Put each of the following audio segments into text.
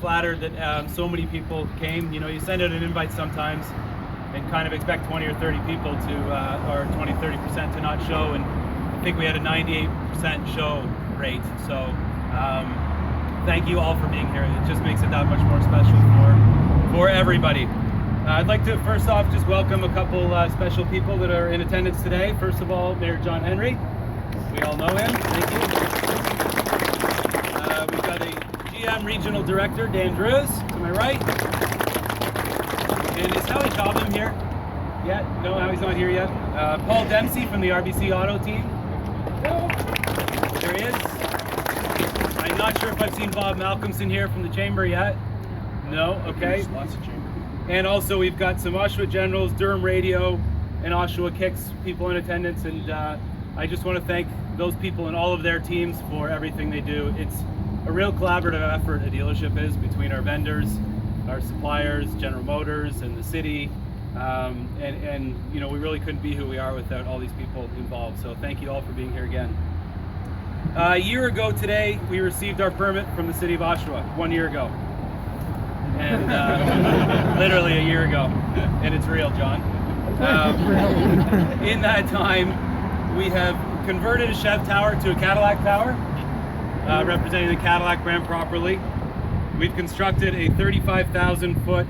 flattered that so many people came. You know, you send out an invite sometimes and kind of expect 20 or 30 people to, or 20-30% to not show, and I think we had a 98% show rate. So thank you all for being here. It just makes it that much more special for everybody. I'd like to first off just welcome a couple special people that are in attendance today. First of all, Mayor John Henry. We all know him. Thank you. We've got a GM Regional Director, Dan Drews, to my right. And is Howie Cobham here yet? No, Howie's not here yet. Paul Dempsey from the RBC Auto team. There he is. I'm not sure if I've seen Bob Malcolmson here from the Chamber yet. No, okay. There's lots of Chamber. And also we've got some Oshawa Generals, Durham Radio, and Oshawa Kicks people in attendance, and I just want to thank those people and all of their teams for everything they do. It's a real collaborative effort a dealership is between our vendors, our suppliers, General Motors, and the city, and you know, we really couldn't be who we are without all these people involved. So thank you all for being here again. A year ago today, we received our permit from the city of Oshawa. 1 year ago. And literally a year ago, and it's real, John. In that time, we have converted a Chev Tower to a Cadillac Tower, representing the Cadillac brand properly. We've constructed a 35,000 foot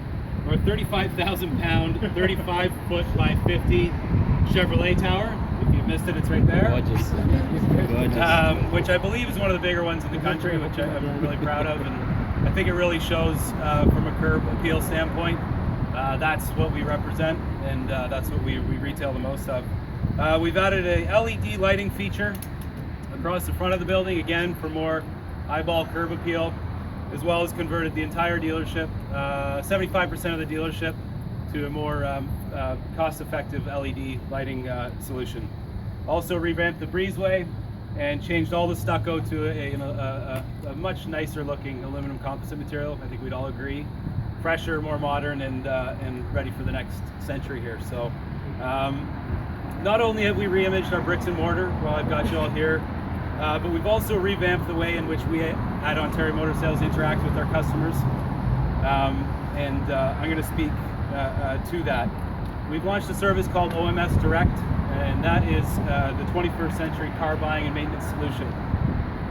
or 35,000 pound, 35 foot by 50 Chevrolet Tower. If you missed it, it's right there. Gorgeous. Which I believe is one of the bigger ones in the country, which I'm really proud of. And I think it really shows from a curb appeal standpoint. That's what we represent, and that's what we retail the most of. We've added a LED lighting feature across the front of the building, again for more eyeball curb appeal, as well as converted the entire dealership, 75% of the dealership, to a more cost-effective LED lighting solution. Also revamped the breezeway and changed all the stucco to a much nicer looking aluminum composite material. I think we'd all agree. Fresher, more modern, and ready for the next century here. So not only have we reimaged our bricks and mortar while I've got you all here, but we've also revamped the way in which we at Ontario Motor Sales interact with our customers. I'm going to speak to that. We've launched a service called OMS Direct, and that is the 21st century car buying and maintenance solution.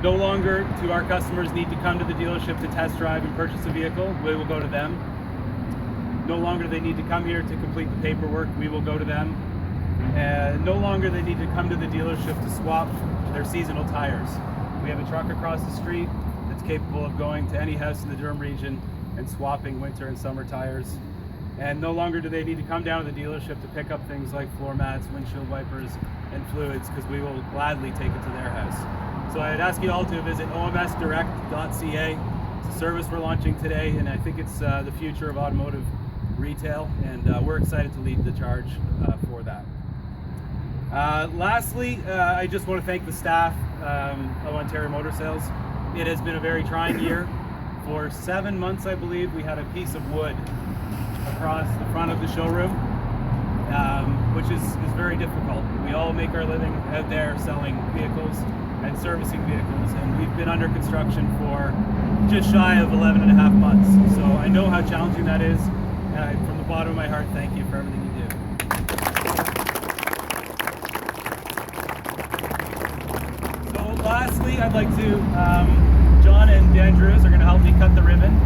No longer do our customers need to come to the dealership to test drive and purchase a vehicle. We will go to them. No longer do they need to come here to complete the paperwork. We will go to them. No longer they need to come to the dealership to swap their seasonal tires. We have a truck across the street that's capable of going to any house in the Durham region and swapping winter and summer tires. And no longer do they need to come down to the dealership to pick up things like floor mats, windshield wipers, and fluids, because we will gladly take it to their house. So I'd ask you all to visit omsdirect.ca. It's a service we're launching today, and I think it's the future of automotive retail, and we're excited to lead the charge for that. Lastly, I just want to thank the staff of Ontario Motor Sales. It has been a very trying year. For 7 months, I believe, we had a piece of wood across the front of the showroom, which is very difficult. We all make our living out there selling vehicles and servicing vehicles, and we've been under construction for just shy of 11 and a half months. So I know how challenging that is, and from the bottom of my heart, thank you for everything you do. So lastly, I'd like to, John and Dan Drews are going to help me cut the ribbon.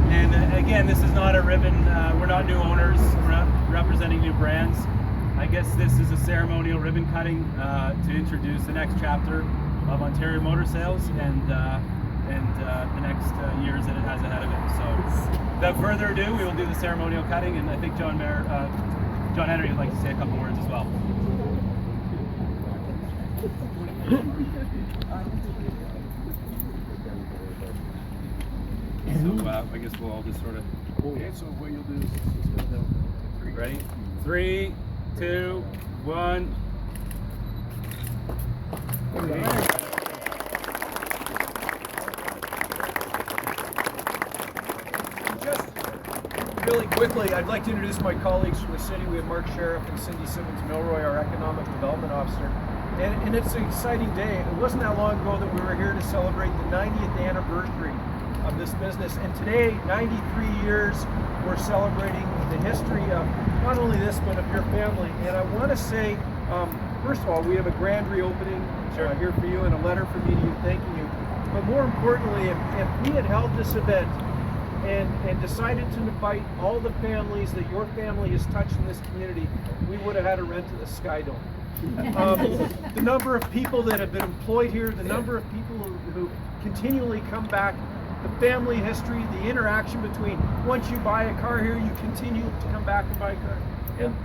And again, this is not a ribbon, we're not new owners, we're not representing new brands. I guess this is a ceremonial ribbon cutting to introduce the next chapter of Ontario Motor Sales and the next years that it has ahead of it. So without further ado, we will do the ceremonial cutting, and I think John Henry would like to say a couple words as well. So I guess we'll all just sort of. Okay, so what you'll do is Ready? 3, 2, 1. Just really quickly, I'd like to introduce my colleagues from the city. We have Mark Sheriff and Cindy Simmons-Milroy, our Economic Development Officer. And it's an exciting day. It wasn't that long ago that we were here to celebrate the 90th anniversary of this business. And today, 93 years, we're celebrating the history of not only this, but of your family. And I want to say, first of all, we have a grand reopening here for you, and a letter from me to you thanking you. But more importantly, if we had held this event and decided to invite all the families that your family has touched in this community, we would have had a rent to the Sky Dome. The number of people that have been employed here, the number of people who continually come back, the family history, the interaction between once you buy a car here, you continue to come back and buy a car. And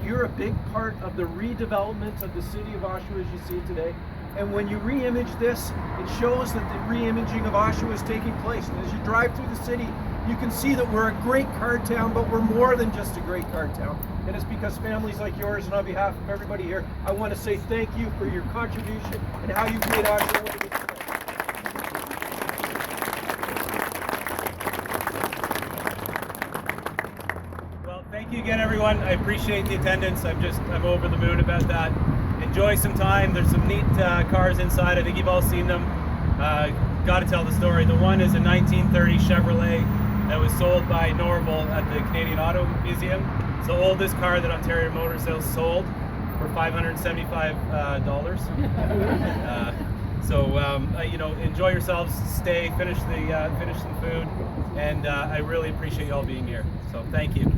you're a big part of the redevelopment of the city of Oshawa as you see it today. And when you re-image this, it shows that the re-imaging of Oshawa is taking place. And as you drive through the city, you can see that we're a great car town, but we're more than just a great car town. And it's because families like yours, and on behalf of everybody here, I want to say thank you for your contribution and how you've made Oshawa what it is today. Well, thank you again, everyone. I appreciate the attendance. I'm over the moon about that. Enjoy some time. There's some neat cars inside. I think you've all seen them. Got to tell the story. The one is a 1930 Chevrolet that was sold by Norval at the Canadian Auto Museum. It's the oldest car that Ontario Motor Sales sold for $575. You know, enjoy yourselves. Stay. Finish some food, and I really appreciate you all being here. So thank you.